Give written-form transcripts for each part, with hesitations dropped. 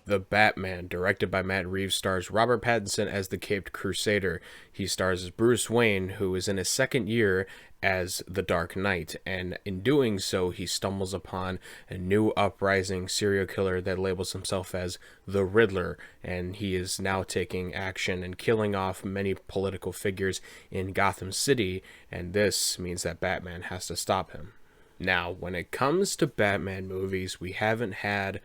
The Batman, directed by Matt Reeves, stars Robert Pattinson as the Caped Crusader. He stars as Bruce Wayne, who is in his second year as the Dark Knight, and in doing so, he stumbles upon a new uprising serial killer that labels himself as the Riddler, and he is now taking action and killing off many political figures in Gotham City, and this means that Batman has to stop him. Now, when it comes to Batman movies, we haven't had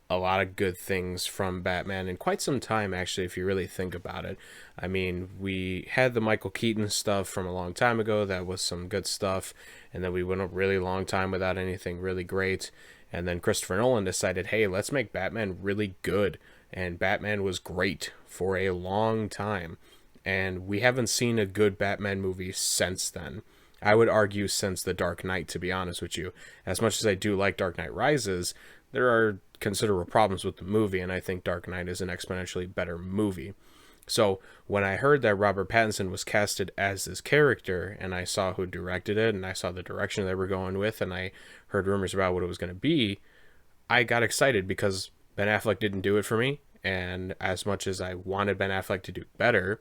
a lot of good things from Batman in quite some time, actually, if you really think about it. I mean, we had the Michael Keaton stuff from a long time ago. That was some good stuff. And then we went a really long time without anything really great. And then Christopher Nolan decided, hey, let's make Batman really good. And Batman was great for a long time. And we haven't seen a good Batman movie since then. I would argue since The Dark Knight, to be honest with you. As much as I do like Dark Knight Rises, there are considerable problems with the movie, and I think Dark Knight is an exponentially better movie. So when I heard that Robert Pattinson was casted as this character, and I saw who directed it, and I saw the direction they were going with, and I heard rumors about what it was going to be, I got excited because Ben Affleck didn't do it for me, and as much as I wanted Ben Affleck to do better,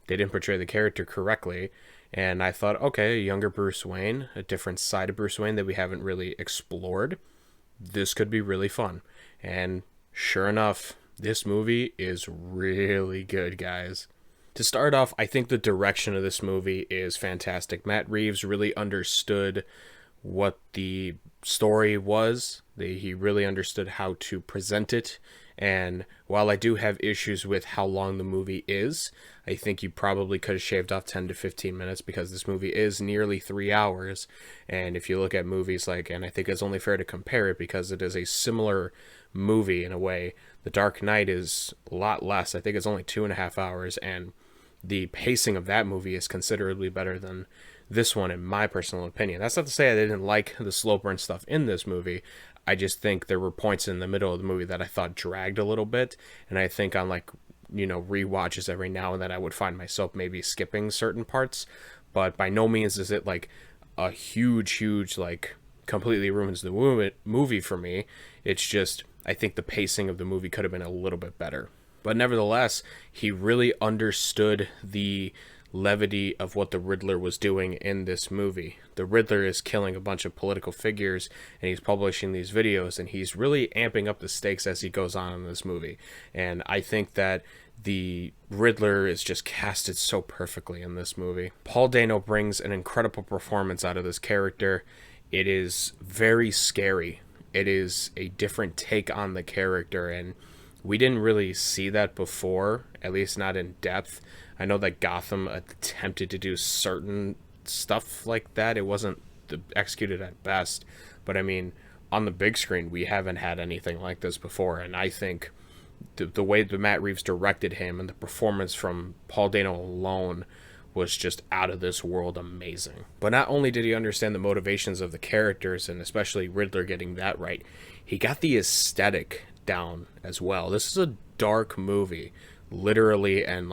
they didn't portray the character correctly. And I thought, okay, a younger Bruce Wayne, a different side of Bruce Wayne that we haven't really explored. This could be really fun. And sure enough, this movie is really good, guys. To start off, I think the direction of this movie is fantastic. Matt Reeves really understood what the story was. He really understood how to present it. And while I do have issues with how long the movie is, I think you probably could have shaved off 10 to 15 minutes because this movie is nearly 3 hours. And if you look at movies like, and I think it's only fair to compare it because it is a similar movie in a way, The Dark Knight is a lot less. I think it's only 2.5 hours, and the pacing of that movie is considerably better than this one, in my personal opinion. That's not to say I didn't like the slow burn stuff in this movie. I just think there were points in the middle of the movie that I thought dragged a little bit, and I think on rewatches every now and then I would find myself maybe skipping certain parts, but by no means is it like a huge like completely ruins the movie for me. It's just I think the pacing of the movie could have been a little bit better. But nevertheless, he really understood the levity of what the Riddler was doing in this movie. The Riddler is killing a bunch of political figures, and he's publishing these videos, and he's really amping up the stakes as he goes on in this movie. And I think that the Riddler is just casted so perfectly in this movie. Paul Dano brings an incredible performance out of this character. It is very scary. It is a different take on the character, and we didn't really see that before, at least not in depth. I know that Gotham attempted to do certain stuff like that. It wasn't executed at best. But I mean, on the big screen, we haven't had anything like this before. And I think the way that Matt Reeves directed him and the performance from Paul Dano alone was just out of this world amazing. But not only did he understand the motivations of the characters, and especially Riddler getting that right, he got the aesthetic down as well. This is a dark movie, literally and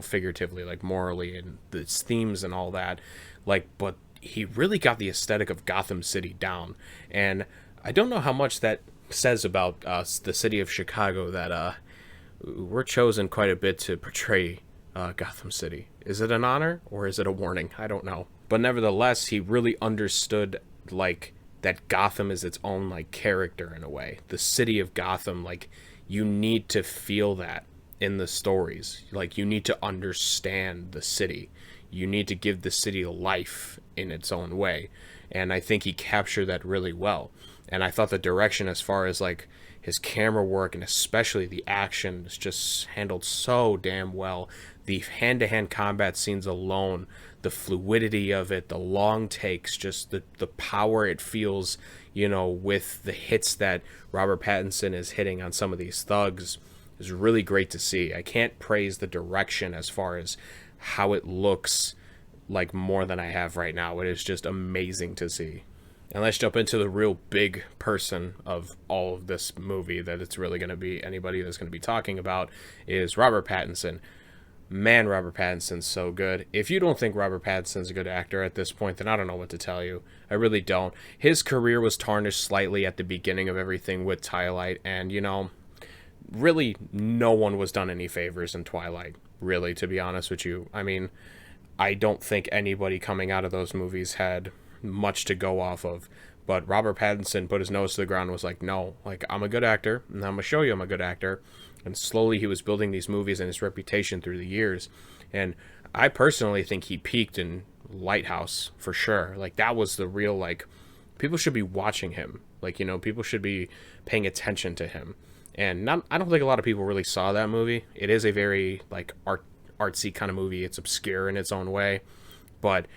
figuratively, like morally, and the themes and all that, but he really got the aesthetic of Gotham City down. And I don't know how much that says about us, the city of Chicago, that we're chosen quite a bit to portray Gotham City. Is it an honor or is it a warning? I don't know. But nevertheless, he really understood that Gotham is its own character in a way. The city of Gotham, you need to feel that in the stories. You need to understand the city. You need to give the city life in its own way. And I think he captured that really well. And I thought the direction as far as his camera work and especially the action is just handled so damn well. The hand-to-hand combat scenes alone, the fluidity of it, the long takes, just the power it feels, with the hits that Robert Pattinson is hitting on some of these thugs is really great to see. I can't praise the direction as far as how it looks more than I have right now. It is just amazing to see. And let's jump into the real big person of all of this movie that it's really going to be anybody that's going to be talking about is Robert Pattinson. Man, Robert Pattinson's so good. If you don't think Robert Pattinson's a good actor at this point, then I don't know what to tell you. I really don't. His career was tarnished slightly at the beginning of everything with Twilight, and really no one was done any favors in Twilight, really, to be honest with you. I mean, I don't think anybody coming out of those movies had much to go off of. But Robert Pattinson put his nose to the ground and was like, no, like, I'm a good actor, and I'm going to show you I'm a good actor. And slowly he was building these movies and his reputation through the years. And I personally think he peaked in Lighthouse for sure. Like, that was the real, like, people should be watching him. Like, you know, people should be paying attention to him. And not, I don't think a lot of people really saw that movie. It is a very, like, artsy kind of movie. It's obscure in its own way. But,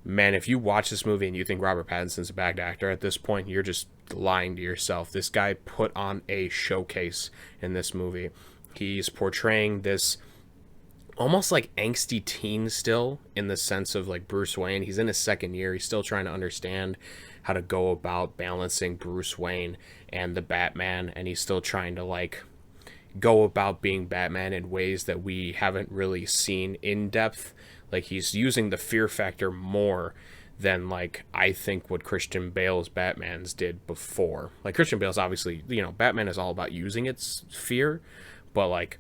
man, if you watch this movie and you think Robert Pattinson's a bad actor at this point, you're just lying to yourself. This guy put on a showcase in this movie. He's portraying this almost like angsty teen still, in the sense of like Bruce Wayne. He's in his second year. He's still trying to understand how to go about balancing Bruce Wayne and the Batman, and he's still trying to like go about being Batman in ways that we haven't really seen in depth. Like, he's using the fear factor more than, like, I think what Christian Bale's Batmans did before. Like, Christian Bale's obviously, you know, Batman is all about using its fear, but, like,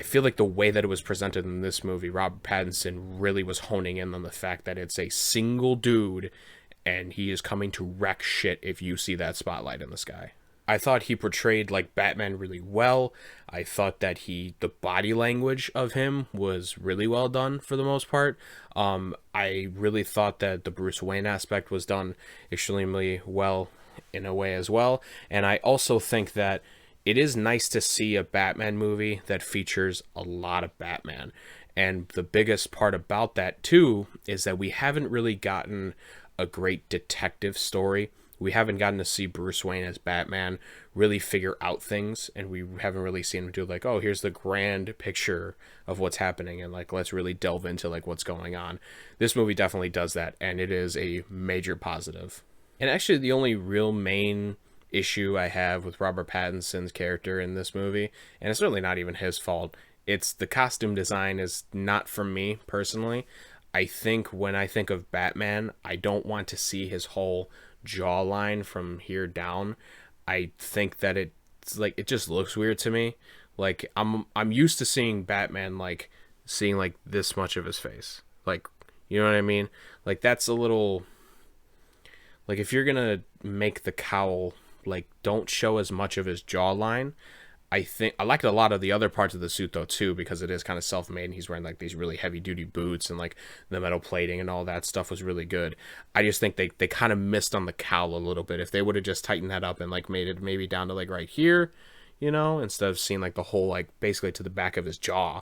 I feel like the way that it was presented in this movie, Robert Pattinson really was honing in on the fact that it's a single dude, and he is coming to wreck shit if you see that spotlight in the sky. I thought he portrayed like Batman really well. I thought that the body language of him was really well done for the most part. I really thought that the Bruce Wayne aspect was done extremely well in a way as well. And I also think that it is nice to see a Batman movie that features a lot of Batman. And the biggest part about that too is that we haven't really gotten a great detective story. We haven't gotten to see Bruce Wayne as Batman really figure out things, and we haven't really seen him do like, oh, here's the grand picture of what's happening, and like, let's really delve into like what's going on. This movie definitely does that, and it is a major positive. And actually, the only real main issue I have with Robert Pattinson's character in this movie, and it's really not even his fault, it's the costume design is not for me personally. I think when I think of Batman, I don't want to see his whole jawline from here down. I think that it's like, it just looks weird to me. Like, I'm used to seeing Batman like seeing like this much of his face. Like, you know what I mean? Like, that's a little, like, if you're gonna make the cowl, like, don't show as much of his jawline. I think I liked a lot of the other parts of the suit though too, because it is kind of self-made and he's wearing like these really heavy duty boots, and like the metal plating and all that stuff was really good. I just think they kind of missed on the cowl a little bit. If they would have just tightened that up and like made it maybe down to like right here, you know, instead of seeing like the whole like basically to the back of his jaw,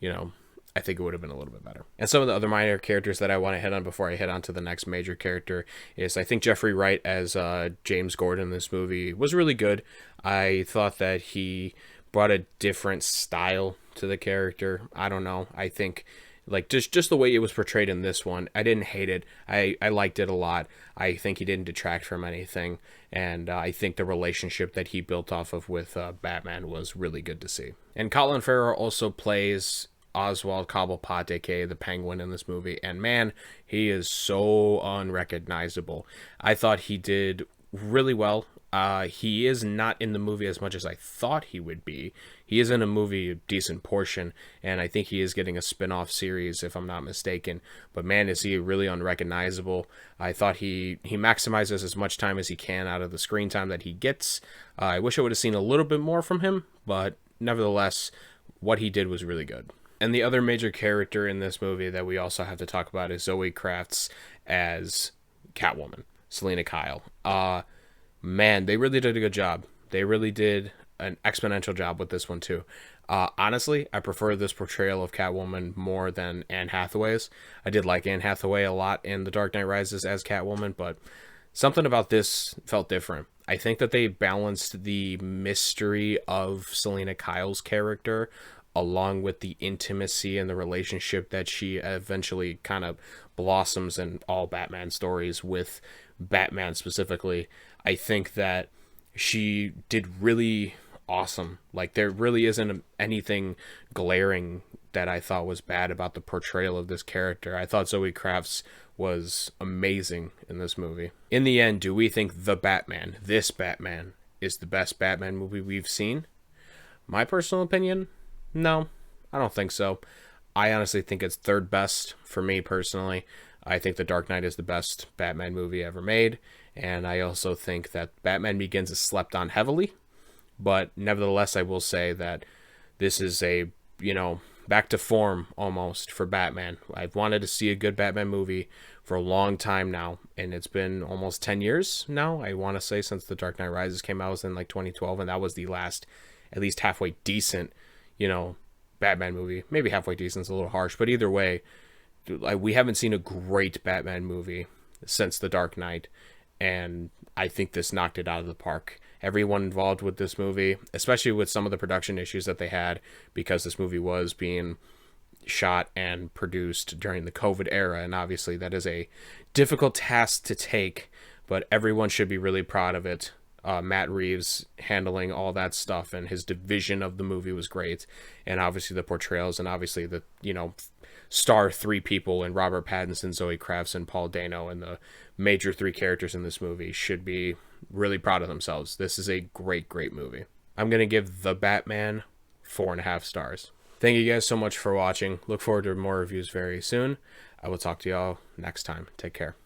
you know, I think it would have been a little bit better. And some of the other minor characters that I want to hit on before I hit on to the next major character is, I think Jeffrey Wright as James Gordon in this movie was really good. I thought that he brought a different style to the character. I don't know. I think like just the way it was portrayed in this one, I didn't hate it. I liked it a lot. I think he didn't detract from anything. And I think the relationship that he built off of with Batman was really good to see. And Colin Farrell also plays Oswald Cobblepot, aka the Penguin, in this movie, and man, he is so unrecognizable. I thought he did really well. He is not in the movie as much as I thought he would be. He is in a movie a decent portion, and I think he is getting a spin-off series if I'm not mistaken, but man, is he really unrecognizable. I thought he maximizes as much time as he can out of the screen time that he gets. I wish I would have seen a little bit more from him, but nevertheless, what he did was really good. And the other major character in this movie that we also have to talk about is Zoe Kravitz as Catwoman, Selina Kyle. Man, they really did a good job. They really did an exponential job with this one too. Honestly, I prefer this portrayal of Catwoman more than Anne Hathaway's. I did like Anne Hathaway a lot in The Dark Knight Rises as Catwoman, but something about this felt different. I think that they balanced the mystery of Selina Kyle's character along with the intimacy and the relationship that she eventually kind of blossoms in all Batman stories with Batman specifically. I think that she did really awesome. Like, there really isn't anything glaring that I thought was bad about the portrayal of this character. I thought Zoe Kravitz was amazing in this movie. In the end, do we think this Batman, is the best Batman movie we've seen? My personal opinion, no, I don't think so. I honestly think it's third best for me personally. I think The Dark Knight is the best Batman movie ever made, and I also think that Batman Begins is slept on heavily, but nevertheless, I will say that this is a, back to form almost for Batman. I've wanted to see a good Batman movie for a long time now, and it's been almost 10 years now, I want to say, since The Dark Knight Rises came out. It was in like 2012, and that was the last, at least halfway decent, Batman movie. Maybe halfway decent is a little harsh, but either way, we haven't seen a great Batman movie since The Dark Knight, and I think this knocked it out of the park. Everyone involved with this movie, especially with some of the production issues that they had, because this movie was being shot and produced during the COVID era, and obviously that is a difficult task to take, but everyone should be really proud of it. Matt Reeves handling all that stuff, and his division of the movie was great, and obviously the portrayals, and obviously the star three people in Robert Pattinson, Zoe Kravitz, and Paul Dano, and the major three characters in this movie should be really proud of themselves. This is a great movie. I'm gonna give The Batman 4.5 stars. Thank you guys so much for watching. Look forward to more reviews very soon. I will talk to y'all next time. Take care.